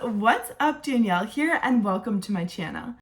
what's up? Danielle here, and welcome to my channel.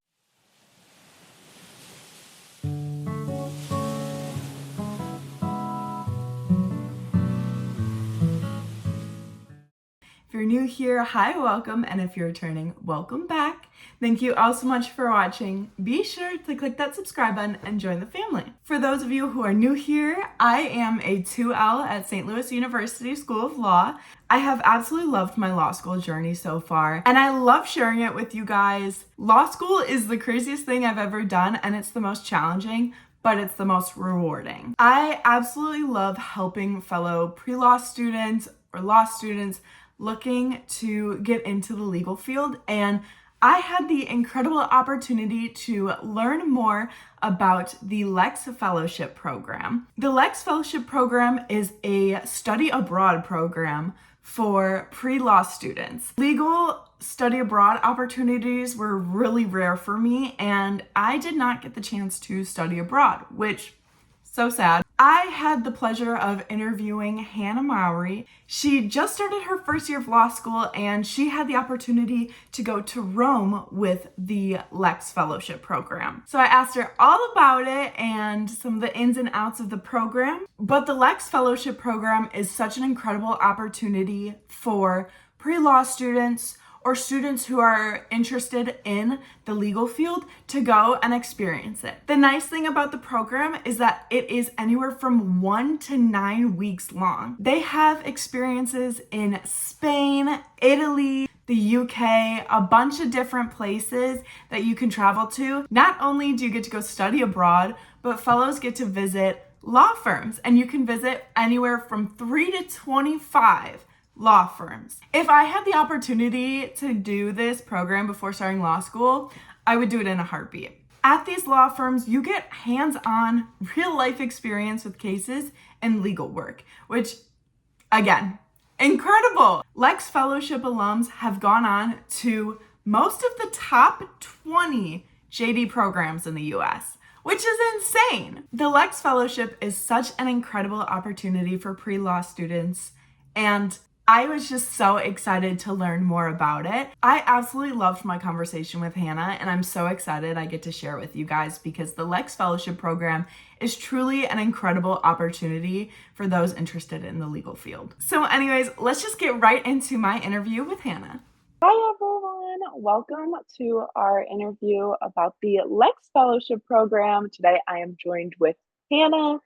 If you're new here, hi, welcome, and if you're returning, welcome back. Thank you all so much for watching. Be sure to click that subscribe button and join the family. For those of you who are new here, I am a 2L at St. Louis University School of Law. I have absolutely loved my law school journey so far, and I love sharing it with you guys. Law school is the craziest thing I've ever done, and it's the most challenging, but it's the most rewarding. I absolutely love helping fellow pre-law students or law students looking to get into the legal field, and I had the incredible opportunity to learn more about the LEX Fellowship Program. The LEX Fellowship Program is a study abroad program for pre-law students. Legal study abroad opportunities were really rare for me, and I did not get the chance to study abroad, which so sad. I had the pleasure of interviewing Hannah Mowry. She just started her first year of law school, and she had the opportunity to go to Rome with the LEX Fellowship Program. So I asked her all about it and some of the ins and outs of the program. But the LEX Fellowship Program is such an incredible opportunity for pre-law students or students who are interested in the legal field to go and experience it. The nice thing about the program is that it is anywhere from 1 to 9 weeks long. They have experiences in Spain, Italy, the UK, a bunch of different places that you can travel to. Not only do you get to go study abroad, but fellows get to visit law firms, and you can visit anywhere from 3 to 25 law firms. If I had the opportunity to do this program before starting law school, I would do it in a heartbeat. At these law firms, you get hands-on, real-life experience with cases and legal work, which, again, incredible. LEX Fellowship alums have gone on to most of the top 20 JD programs in the US, which is insane. The LEX Fellowship is such an incredible opportunity for pre-law students, and I was just so excited to learn more about it. I absolutely loved my conversation with Hannah, and I'm so excited I get to share it with you guys because the LEX Fellowship Program is truly an incredible opportunity for those interested in the legal field. So anyways, let's just get right into my interview with Hannah. Hi everyone, welcome to our interview about the LEX Fellowship Program. Today I am joined with Hannah,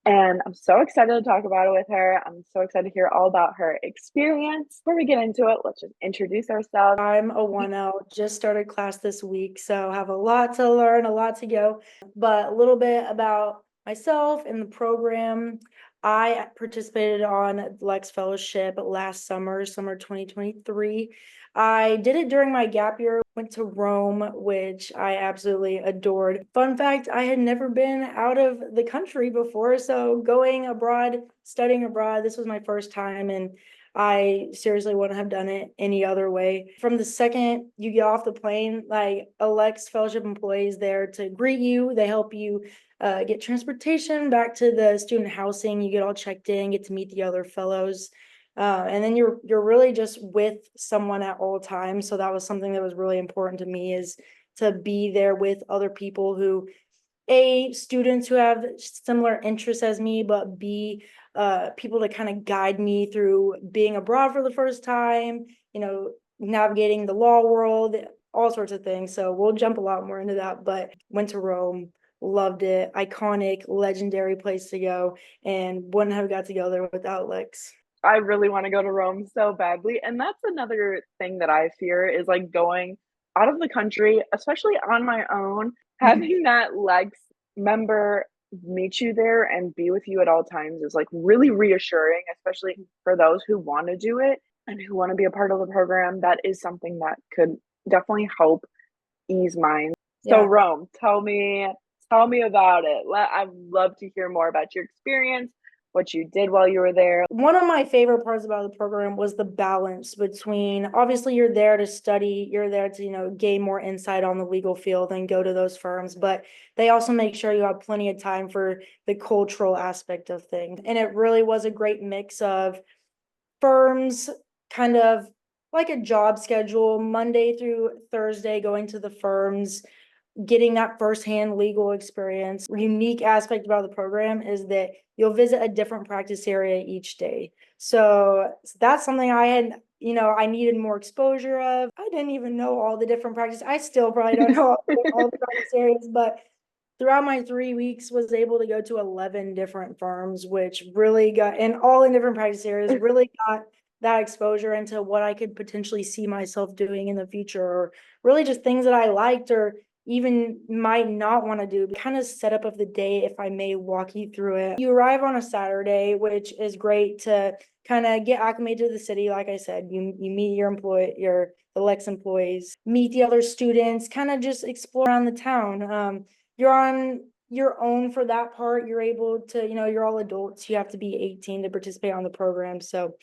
and I'm so excited to talk about it with her. I'm so excited to hear all about her experience. Before we get into it, let's just introduce ourselves. I'm a 1L, just started class this week, so have a lot to learn, a lot to go. But a little bit about myself and the program. I participated on LEX Fellowship last summer 2023. I did it during my gap year, went to Rome, which I absolutely adored. Fun fact, I had never been out of the country before, so going abroad, studying abroad, this was my first time, and I seriously wouldn't have done it any other way. From the second you get off the plane, like a LEX Fellowship employee is there to greet you. They help you get transportation back to the student housing. You get all checked in, get to meet the other fellows. And then you're really just with someone at all times. So that was something that was really important to me, is to be there with other people who, A, students who have similar interests as me, but B, people to kind of guide me through being abroad for the first time, navigating the law world, all sorts of things. So we'll jump a lot more into that, but went to Rome, loved it, iconic, legendary place to go, and wouldn't have got to go there without LEX. I really want to go to Rome so badly, and that's another thing that I fear is like going out of the country, especially on my own, having that LEX member meet you there and be with you at all times is like really reassuring, especially for those who want to do it and who want to be a part of the program. That is something that could definitely help ease minds. So Rome, tell me about it. I'd love to hear more about your experience, what you did while you were there. One of my favorite parts about the program was the balance between, obviously you're there to study, you're there to, gain more insight on the legal field and go to those firms, but they also make sure you have plenty of time for the cultural aspect of things. And it really was a great mix of firms kind of like a job schedule, Monday through Thursday, going to the firms, getting that firsthand legal experience. Unique aspect about the program is that you'll visit a different practice area each day. So that's something I had, I needed more exposure of. I didn't even know all the different practice. I still probably don't know all the practice areas, but throughout my 3 weeks was able to go to 11 different firms, which really got, and all in different practice areas, really got that exposure into what I could potentially see myself doing in the future, or really just things that I liked or even might not want to do. Kind of setup of the day, if I may walk you through it. You arrive on a Saturday, which is great to kind of get acclimated to the city. Like I said, you meet the LEX employees, meet the other students, kind of just explore around the town. You're on your own for that part. You're able to, you're all adults. You have to be 18 to participate on the program. So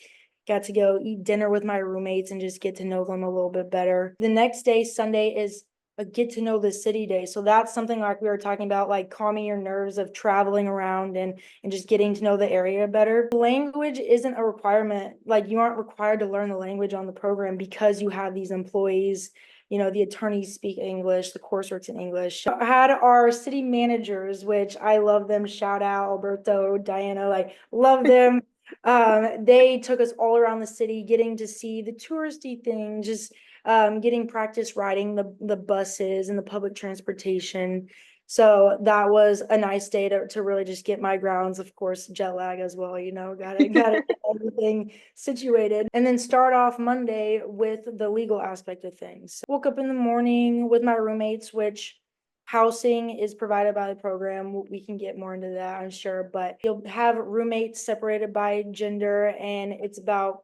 got to go eat dinner with my roommates and just get to know them a little bit better. The next day, Sunday, is a get to know the city day. So that's something like we were talking about, like calming your nerves of traveling around and just getting to know the area better. Language isn't a requirement. Like, you aren't required to learn the language on the program because you have these employees. The attorneys speak English, the coursework's in English. I had our city managers, which I love them. Shout out Alberto, Diana, like love them. They took us all around the city, getting to see the touristy things, just getting practice riding the buses and the public transportation. So that was a nice day to really just get my grounds. Of course, jet lag as well, gotta get everything situated. And then start off Monday with the legal aspect of things. Woke up in the morning with my roommates, which housing is provided by the program. We can get more into that, I'm sure, but you'll have roommates separated by gender, and it's about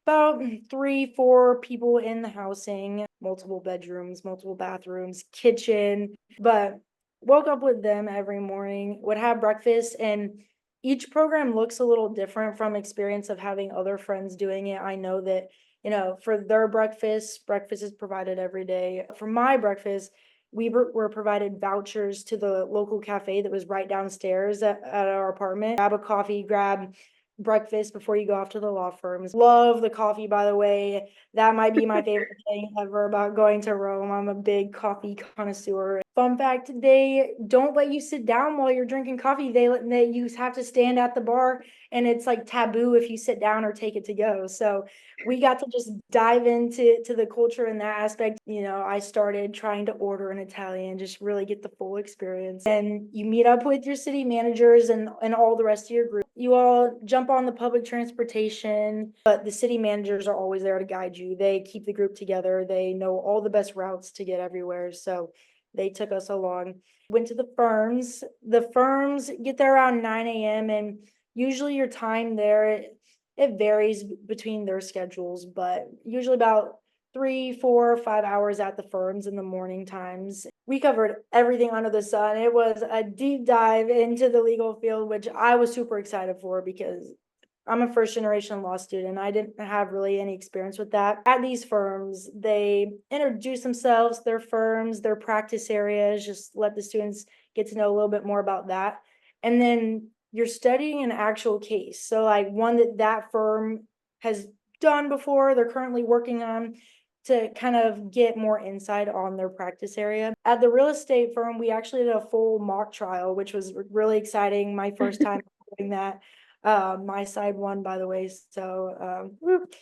3-4 people in the housing, multiple bedrooms, multiple bathrooms, kitchen. But woke up with them every morning, would have breakfast, and each program looks a little different from experience of having other friends doing it. I know that, for their breakfast is provided every day. For my breakfast, we were provided vouchers to the local cafe that was right downstairs at our apartment. Grab a coffee, grab breakfast before you go off to the law firms. Love the coffee, by the way. That might be my favorite thing ever about going to Rome. I'm a big coffee connoisseur. Fun fact, they don't let you sit down while you're drinking coffee. You have to stand at the bar, and it's like taboo if you sit down or take it to go. So we got to just dive into the culture in that aspect. I started trying to order in Italian, just really get the full experience. And you meet up with your city managers and all the rest of your group. You all jump on the public transportation, but the city managers are always there to guide you. They keep the group together. They know all the best routes to get everywhere. So they took us along. Went to the firms. The firms get there around 9 a.m. and usually your time there, it varies between their schedules, but usually about 3, 4, 5 hours at the firms in the morning times. We covered everything under the sun. It was a deep dive into the legal field, which I was super excited for because I'm a first generation law student. I didn't have really any experience with that. At these firms, they introduce themselves, their firms, their practice areas, just let the students get to know a little bit more about that. And then you're studying an actual case. So like one that firm has done before, they're currently working on, to kind of get more insight on their practice area. At the real estate firm, we actually did a full mock trial, which was really exciting. My first time doing that. My side won, by the way. So,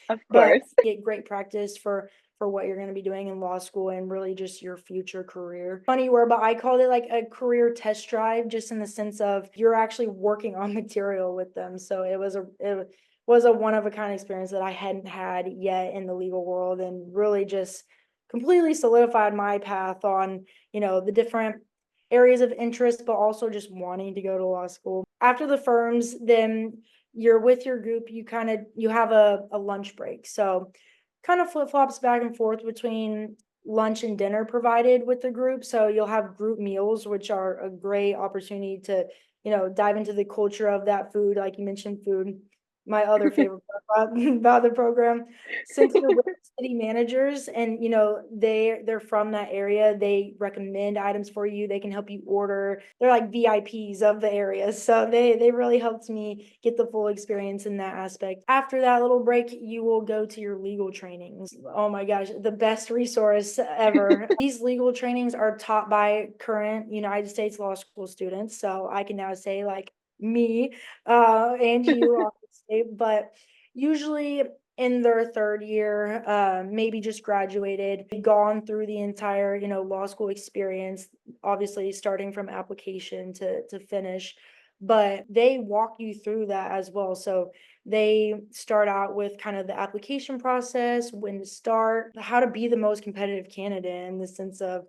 Of but course. get great practice for what you're going to be doing in law school and really just your future career. Funny word, but I called it like a career test drive, just in the sense of you're actually working on material with them. So it was a one of a kind experience that I hadn't had yet in the legal world, and really just completely solidified my path on, the different areas of interest, but also just wanting to go to law school. After the firms, then you're with your group, you have a lunch break. So kind of flip-flops back and forth between lunch and dinner provided with the group. So you'll have group meals, which are a great opportunity to, dive into the culture of that food, like you mentioned, food. my other favorite part about the program. Since you're with city managers and they're from that area, they recommend items for you. They can help you order. They're like VIPs of the area. So they really helped me get the full experience in that aspect. After that little break, you will go to your legal trainings. Oh my gosh, the best resource ever. These legal trainings are taught by current United States law school students. So I can now say like me and you obviously, but usually in their third year, maybe just graduated, gone through the entire, law school experience, obviously starting from application to finish, but they walk you through that as well. So they start out with kind of the application process, when to start, how to be the most competitive candidate in the sense of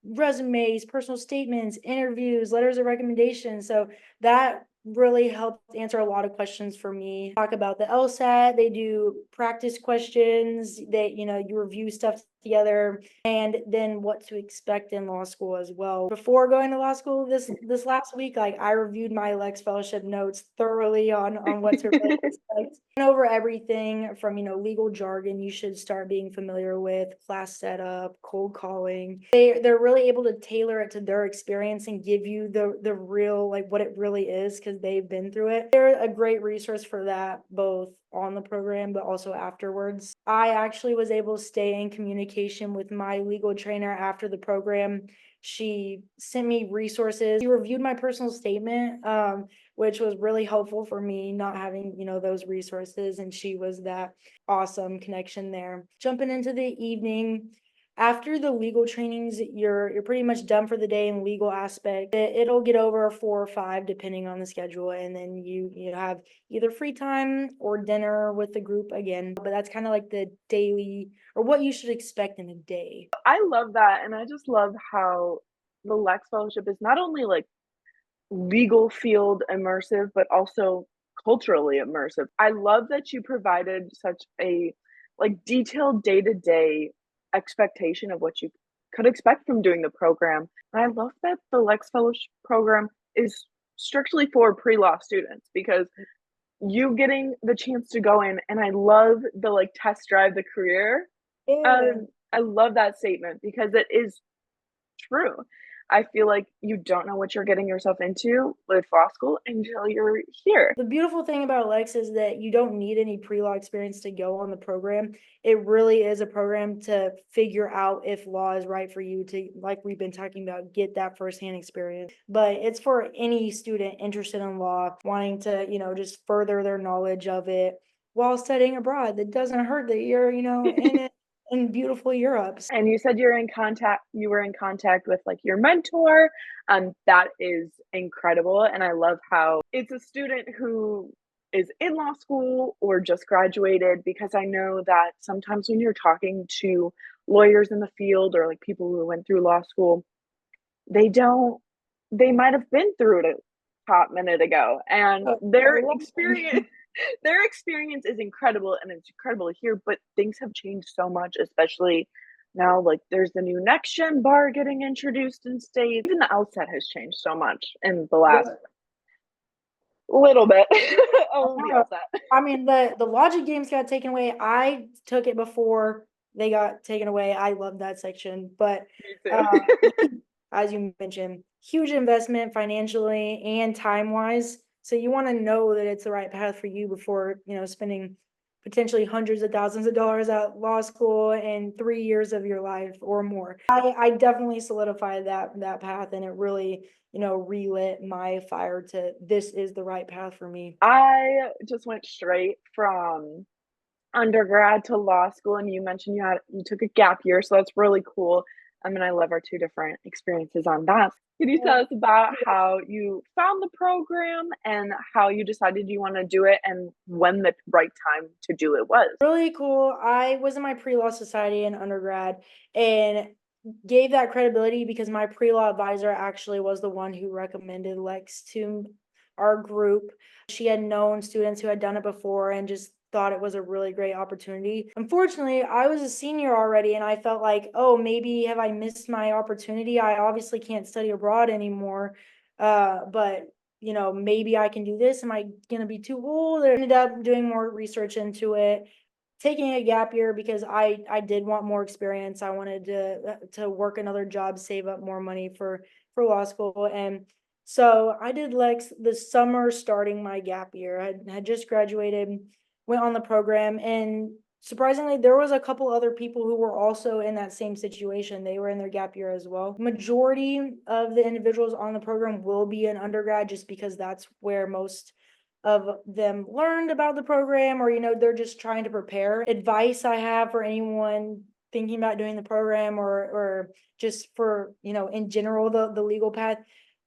resumes, personal statements, interviews, letters of recommendation. So that really helped answer a lot of questions for me. Talk about the LSAT, they do practice questions, that you review stuff together, and then what to expect in law school as well. Before going to law school this last week, like I reviewed my LEX fellowship notes thoroughly on what to really expect. And over everything from legal jargon you should start being familiar with, class setup, cold calling. They're really able to tailor it to their experience and give you the real, like what it really is, because they've been through it. They're a great resource for that, both on the program but also afterwards. I actually was able to stay in communication with my legal trainer after the program. She sent me resources. She reviewed my personal statement, which was really helpful for me not having those resources, and she was that awesome connection there. Jumping into the evening, after the legal trainings, you're pretty much done for the day in legal aspect. It'll get over 4 or 5 depending on the schedule, and then you have either free time or dinner with the group again. But that's kind of like the daily, or what you should expect in a day. I love that, and I just love how the LEX fellowship is not only like legal field immersive, but also culturally immersive. I love that you provided such a like detailed day-to-day expectation of what you could expect from doing the program. And I love that the LEX fellowship program is strictly for pre-law students, because you getting the chance to go in, and I love the like test drive the career. Yeah. I love that statement because it is true. I feel like you don't know what you're getting yourself into with law school until you're here. The beautiful thing about LEX is that you don't need any pre-law experience to go on the program. It really is a program to figure out if law is right for you, to, like we've been talking about, get that firsthand experience. But it's for any student interested in law, wanting to, just further their knowledge of it while studying abroad. That doesn't hurt that you're, in it in beautiful Europe. And you said you were in contact with like your mentor. That is incredible. And I love how it's a student who is in law school or just graduated, because I know that sometimes when you're talking to lawyers in the field or like people who went through law school, they might have been through it a hot minute ago, and their experience is incredible, and it's incredible to hear, but things have changed so much, especially now, like there's the new next gen bar getting introduced in states. Even the LSAT has changed so much in the last little bit. Oh, the LSAT. I mean, the logic games got taken away. I took it before they got taken away. I love that section, but Me too. as you mentioned, huge investment financially and time wise. So you want to know that it's the right path for you before, spending potentially hundreds of thousands of dollars at law school and 3 years of your life or more. I definitely solidified that path, and it really, relit my fire to, this is the right path for me. I just went straight from undergrad to law school, and you mentioned you took a gap year, so that's really cool. I mean, I love our two different experiences on that. Can you tell us about how you found the program and how you decided you want to do it, and when the right time to do it was? Really cool. I was in my pre-law society in undergrad and gave that credibility because my pre-law advisor actually was the one who recommended LEX to our group. She had known students who had done it before and just thought it was a really great opportunity. Unfortunately, I was a senior already, and I felt like, oh, maybe have I missed my opportunity? I obviously can't study abroad anymore. But maybe I can do this. Am I going to be too old? I ended up doing more research into it, taking a gap year because I did want more experience. I wanted to work another job, save up more money for law school. And so I did LEX the summer starting my gap year. I had just graduated, went on the program, and surprisingly, there was a couple other people who were also in that same situation. They were in their gap year as well. Majority of the individuals on the program will be an undergrad just because that's where most of them learned about the program, or they're just trying to prepare. Advice I have for anyone thinking about doing the program, or just for in general the legal path: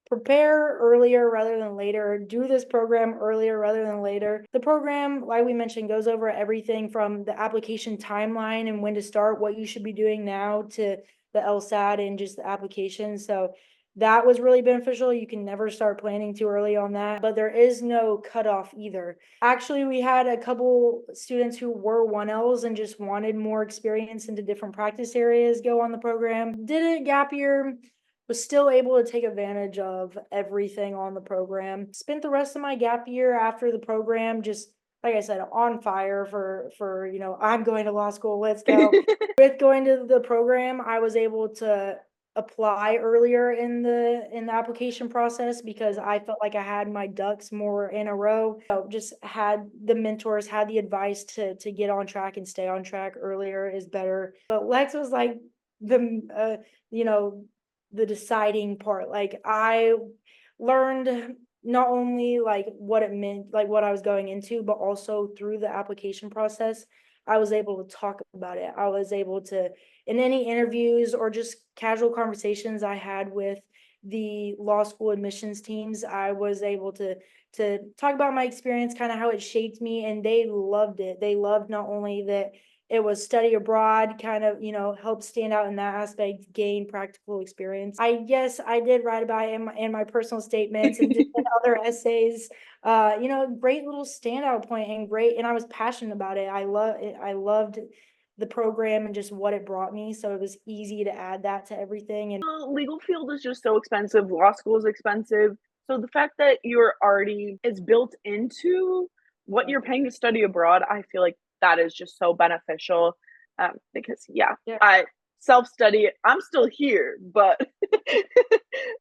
prepare earlier rather than later. Do this program earlier rather than later. The program, like we mentioned, goes over everything from the application timeline and when to start, what you should be doing now, to the LSAT and just the application. So that was really beneficial. You can never start planning too early on that, but there is no cutoff either. Actually, we had a couple students who were 1Ls and just wanted more experience into different practice areas go on the program. Did a gap year, was still able to take advantage of everything on the program. Spent the rest of my gap year after the program just, like I said, on fire for I'm going to law school, let's go. With going to the program, I was able to apply earlier in the application process because I felt like I had my ducks more in a row. So just had the mentors, had the advice to get on track and stay on track earlier is better. But Lex was like the the deciding part. Like, I learned not only like what it meant, like what I was going into, but also through the application process, I was able to talk about it. I was able to, in any interviews or just casual conversations I had with the law school admissions teams, I was able to talk about my experience, kind of how it shaped me, and they loved it. They loved not only that it was study abroad, kind of, help stand out in that aspect, gain practical experience. Yes, I did write about it in my personal statements and did other essays. Great little standout point, and great, and I was passionate about it. I loved the program and just what it brought me. So it was easy to add that to everything. And The legal field is just so expensive. Law school is expensive. So the fact that it's built into what you're paying to study abroad, I feel like that is just so beneficial. Because Yeah. I self-study. I'm still here, but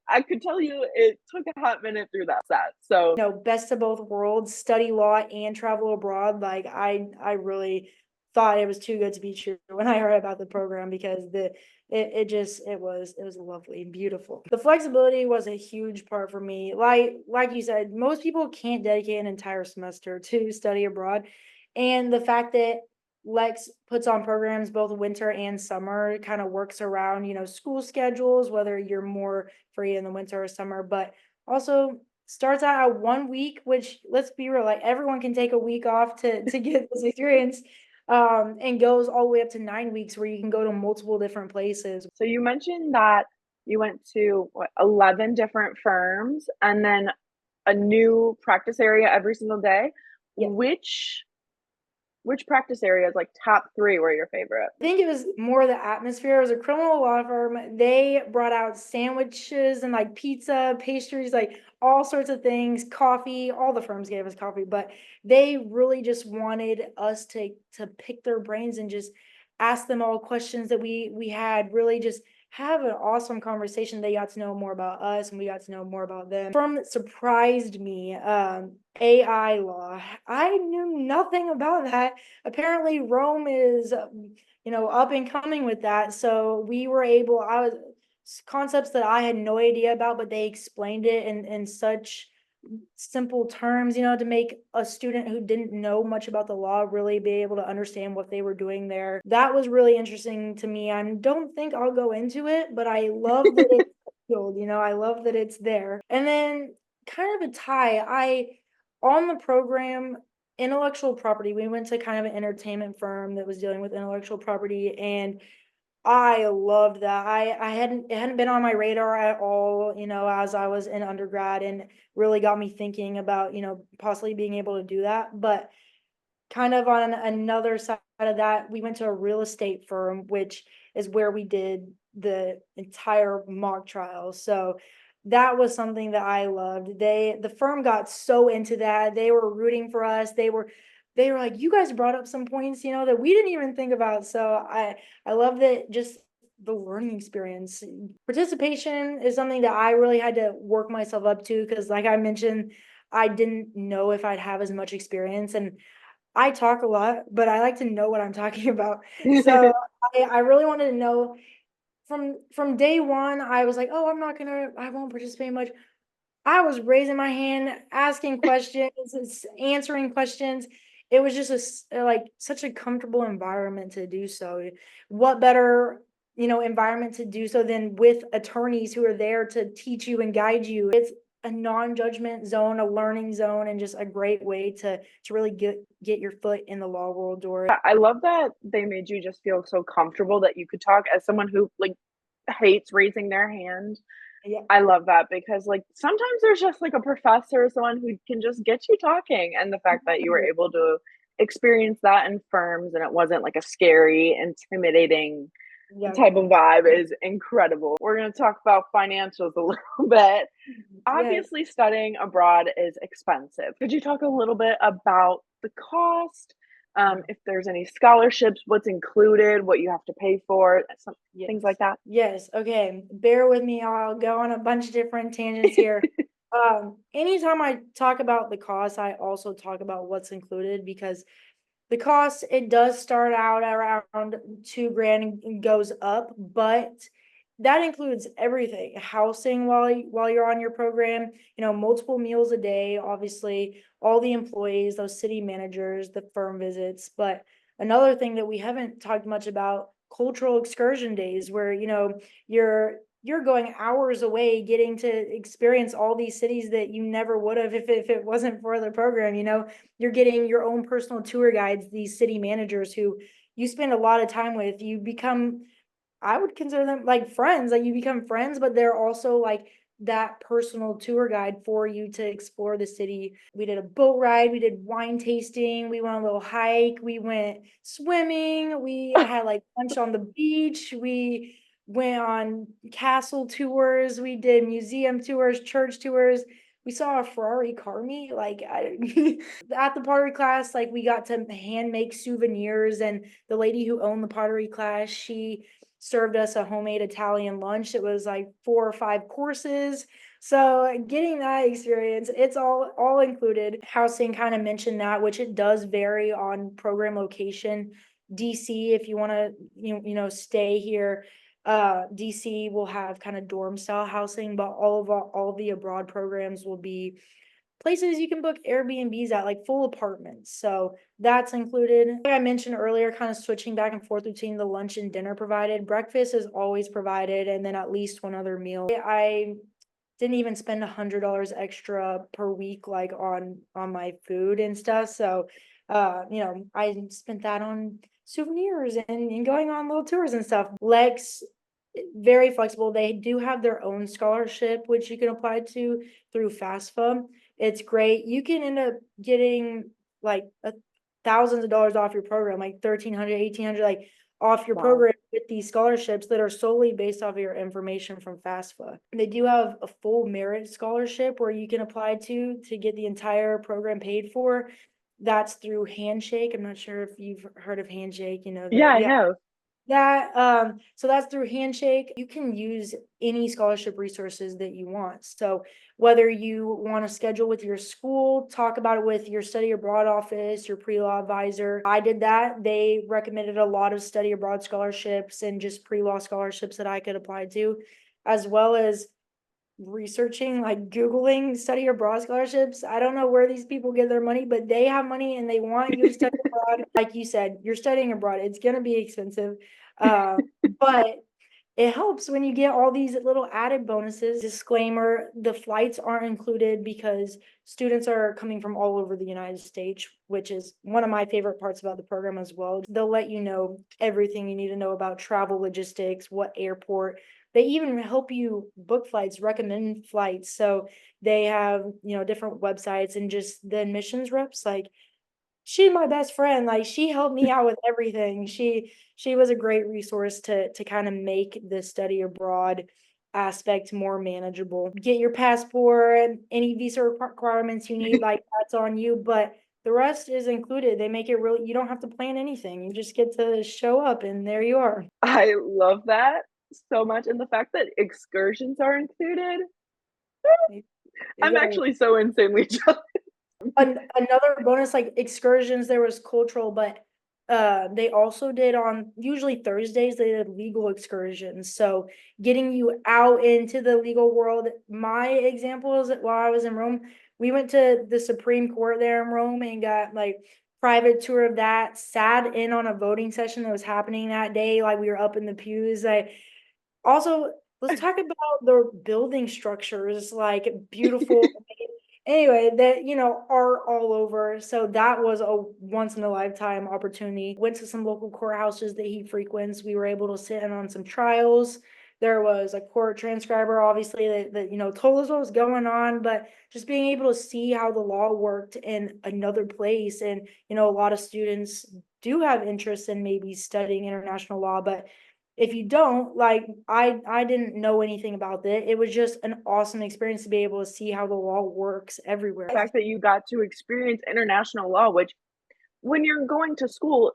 I could tell you it took a hot minute through that set. So best of both worlds, study law and travel abroad. Like, I really thought it was too good to be true when I heard about the program, because it was lovely and beautiful. The flexibility was a huge part for me. Like you said, most people can't dedicate an entire semester to study abroad. And the fact that LEX puts on programs both winter and summer, kind of works around, school schedules, whether you're more free in the winter or summer, but also starts out at 1 week, which, let's be real, like, everyone can take a week off to get this experience, and goes all the way up to 9 weeks where you can go to multiple different places. So you mentioned that you went to 11 different firms and then a new practice area every single day. Yeah. Which practice areas, like top 3, were your favorite? I think it was more the atmosphere. It was a criminal law firm. They brought out sandwiches and like pizza, pastries, like all sorts of things, coffee. All the firms gave us coffee, but they really just wanted us to pick their brains and just ask them all questions that we had. Really just have an awesome conversation. They got to know more about us and we got to know more about them. Firm that surprised me, AI law. I knew nothing about that. Apparently Rome is up and coming with that. So I was concepts that I had no idea about, but they explained it in such simple terms, to make a student who didn't know much about the law really be able to understand what they were doing there. That was really interesting to me. I don't think I'll go into it, but I love that it's field, I love that it's there. And then, kind of a tie, on the program, intellectual property, we went to kind of an entertainment firm that was dealing with intellectual property, and I loved that. It hadn't been on my radar at all, as I was in undergrad, and really got me thinking about, possibly being able to do that. But kind of on another side of that, we went to a real estate firm, which is where we did the entire mock trial. So that was something that I loved. The firm got so into that. They were rooting for us. They were like, you guys brought up some points, that we didn't even think about. So I love that, just the learning experience. Participation is something that I really had to work myself up to, because like I mentioned, I didn't know if I'd have as much experience, and I talk a lot, but I like to know what I'm talking about. So I really wanted to know from day one. I was like, oh, I won't participate much. I was raising my hand, asking questions, answering questions. It was just like such a comfortable environment to do so. What better, environment to do so than with attorneys who are there to teach you and guide you. It's a non-judgment zone, a learning zone, and just a great way to really get your foot in the law world door. I love that they made you just feel so comfortable that you could talk as someone who, like, hates raising their hand. Yeah. I love that because, like, sometimes there's just, like, a professor or someone who can just get you talking, and the fact that you were able to experience that in firms and it wasn't, like, a scary, intimidating Yeah. type of vibe is incredible. We're gonna talk about financials a little bit. Yes. Obviously, studying abroad is expensive. Could you talk a little bit about the cost, if there's any scholarships, what's included, what you have to pay for, some things Yes. like that? Yes. Okay. Bear with me. I'll go on a bunch of different tangents here. Anytime I talk about the cost, I also talk about what's included, because the cost, it does start out around 2 grand and goes up, but that includes everything: housing while you're on your program, multiple meals a day, obviously, all the employees, those city managers, the firm visits. But another thing that we haven't talked much about: cultural excursion days, where you're going hours away, getting to experience all these cities that you never would have if it wasn't for the program. You're getting your own personal tour guides, these city managers who you spend a lot of time with. You become, I would consider them like friends. Like, you become friends, but they're also like that personal tour guide for you to explore the city. We did a boat ride, we did wine tasting, we went on a little hike, we went swimming, we had like lunch on the beach, we went on castle tours, we did museum tours, church tours. We saw a Ferrari car meet. At the pottery class, like, we got to hand make souvenirs, and the lady who owned the pottery class, she served us a homemade Italian lunch. It was like 4 or 5 courses. So getting that experience, it's all included. Housing, kind of mentioned that, which it does vary on program location. DC, if you want to stay here, DC will have kind of dorm style housing, but all of the abroad programs will be places you can book Airbnbs at, like full apartments. So that's included. Like I mentioned earlier, kind of switching back and forth between the lunch and dinner provided. Breakfast is always provided, and then at least one other meal. I didn't even spend $100 extra per week, like on my food and stuff. So I spent that on souvenirs and going on little tours and stuff. Lex, very flexible. They do have their own scholarship, which you can apply to through FAFSA. It's great. You can end up getting like thousands of dollars off your program, like 1,300, 1,800, like off your Wow. program, with these scholarships that are solely based off of your information from FAFSA. They do have a full merit scholarship where you can apply to get the entire program paid for. That's through Handshake. I'm not sure if you've heard of Handshake, Yeah, I have. so that's through Handshake. You can use any scholarship resources that you want. So whether you want to schedule with your school, talk about it with your study abroad office, your pre-law advisor. I did that. They recommended a lot of study abroad scholarships and just pre-law scholarships that I could apply to, as well as researching, like Googling study abroad scholarships. I don't know where these people get their money, but they have money and they want you to study abroad. Like you said, you're studying abroad. It's going to be expensive. But it helps when you get all these little added bonuses. Disclaimer: the flights aren't included because students are coming from all over the United States, which is one of my favorite parts about the program as well. They'll let you know everything you need to know about travel logistics, what airport. They even help you book flights, recommend flights. So they have, different websites, and just the admissions reps, like, she's my best friend. Like, she helped me out with everything. She was a great resource to kind of make the study abroad aspect more manageable. Get your passport, any visa requirements you need, like that's on you, but the rest is included. They make it really, you don't have to plan anything. You just get to show up and there you are. I love that so much, and the fact that excursions are included, I'm actually so insanely jealous. Another bonus, like excursions, there was cultural, but they also did on usually Thursdays, they did legal excursions. So getting you out into the legal world. My example is that while I was in Rome, we went to the Supreme Court there in Rome and got like private tour of that, sat in on a voting session that was happening that day. Like we were up in the pews. Also, let's talk about the building structures, like beautiful. Anyway, that, are all over. So that was a once in a lifetime opportunity. Went to some local courthouses that he frequents. We were able to sit in on some trials. There was a court transcriber, obviously, that told us what was going on, but just being able to see how the law worked in another place. And, a lot of students do have interest in maybe studying international law, but if you don't, like I didn't know anything about it. It was just an awesome experience to be able to see how the law works everywhere. The fact that you got to experience international law, which when you're going to school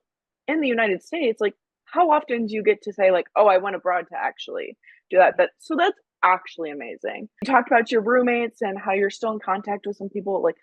in the United States, like how often do you get to say like, oh, I went abroad to actually do that? So that's actually amazing. You talked about your roommates and how you're still in contact with some people. Like,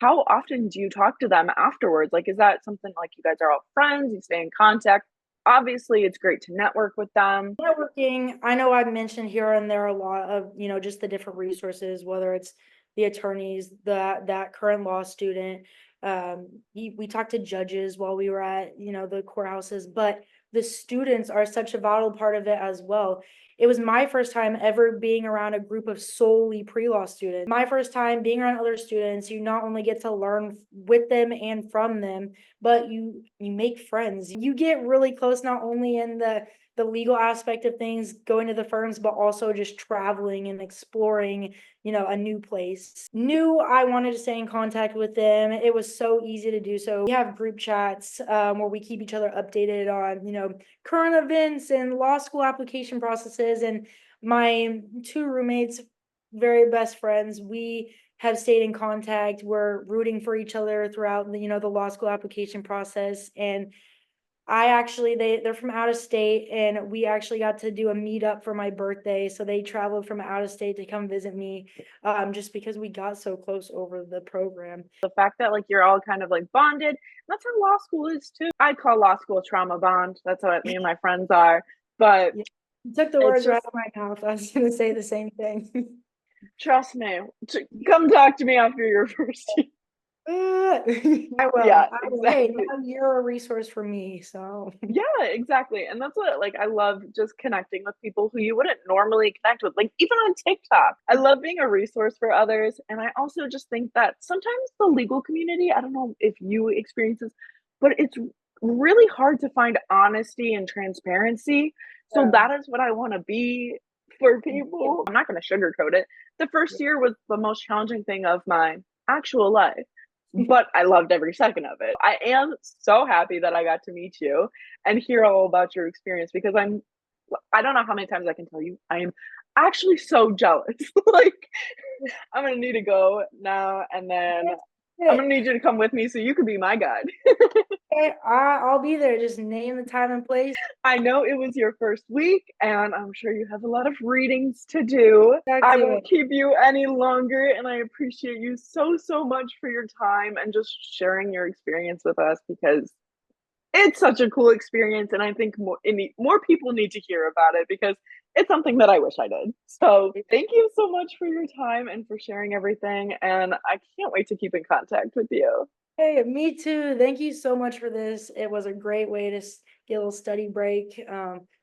how often do you talk to them afterwards? Like, is that something like you guys are all friends, you stay in contact? Obviously, it's great to network with them. Networking, I know I've mentioned here and there a lot of, just the different resources, whether it's the attorneys, that current law student. We talked to judges while we were at, the courthouses, but the students are such a vital part of it as well. It was my first time ever being around a group of solely pre-law students. My first time being around other students. You not only get to learn with them and from them, but you make friends. You get really close, not only in the legal aspect of things, going to the firms, but also just traveling and exploring, a new place. Knew I wanted to stay in contact with them. It was so easy to do so. We have group chats where we keep each other updated on, current events and law school application processes. And my two roommates, very best friends, we have stayed in contact. We're rooting for each other throughout the law school application process. And they're from out of state, and we actually got to do a meetup for my birthday. So they traveled from out of state to come visit me, just because we got so close over the program. The fact that like you're all kind of like bonded, that's how law school is too. I call law school trauma bond. That's what me and my friends are. But you took the words right out of my mouth. I was gonna say the same thing. Trust me. Come talk to me after your first year. I will. Yeah, Hey, exactly. now you're a resource for me, so. Yeah, exactly. And that's what like I love, just connecting with people who you wouldn't normally connect with, like even on TikTok. I love being a resource for others. And I also just think that sometimes the legal community, I don't know if you experience this, but it's really hard to find honesty and transparency. So Yeah. that is what I want to be for people. I'm not going to sugarcoat it. The first year was the most challenging thing of my actual life, but I loved every second of it. I am so happy that I got to meet you and hear all about your experience, because I don't know how many times I can tell you, I am actually so jealous. Like, I'm gonna need to go now, and then I'm gonna need you to come with me so you can be my guide. Okay, I'll be there. Just name the time and place. I know it was your first week, and I'm sure you have a lot of readings to do. I won't keep you any longer, and I appreciate you so, so much for your time and just sharing your experience with us, because it's such a cool experience, and I think more people need to hear about it, because it's something that I wish I did. So thank you so much for your time and for sharing everything, and I can't wait to keep in contact with you. Hey, me too. Thank you so much for this. It was a great way to get a little study break.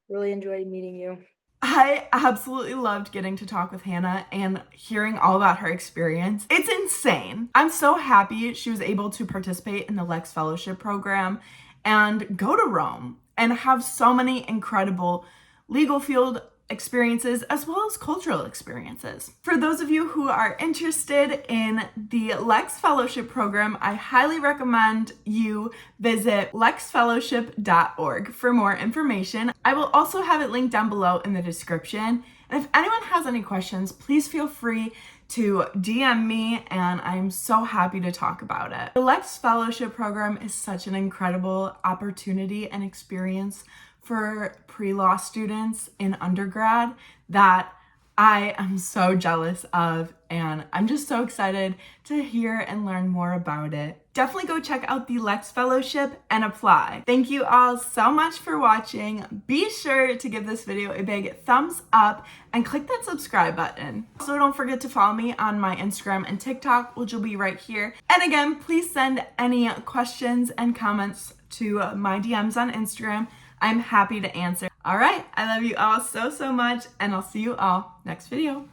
Really enjoyed meeting you. I absolutely loved getting to talk with Hannah and hearing all about her experience. It's insane. I'm so happy she was able to participate in the LEX fellowship program and go to Rome and have so many incredible legal field experiences as well as cultural experiences. For those of you who are interested in the LEX fellowship program, I highly recommend you visit lexfellowship.org for more information. I will also have it linked down below in the description. And if anyone has any questions, please feel free to DM me, and I'm so happy to talk about it. The LEX Fellowship Program is such an incredible opportunity and experience for pre-law students in undergrad that I am so jealous of, and I'm just so excited to hear and learn more about it. Definitely go check out the LEX Fellowship and apply. Thank you all so much for watching. Be sure to give this video a big thumbs up and click that subscribe button. Also, don't forget to follow me on my Instagram and TikTok, which will be right here. And again, please send any questions and comments to my DMs on Instagram. I'm happy to answer. All right, I love you all so much, and I'll see you all next video.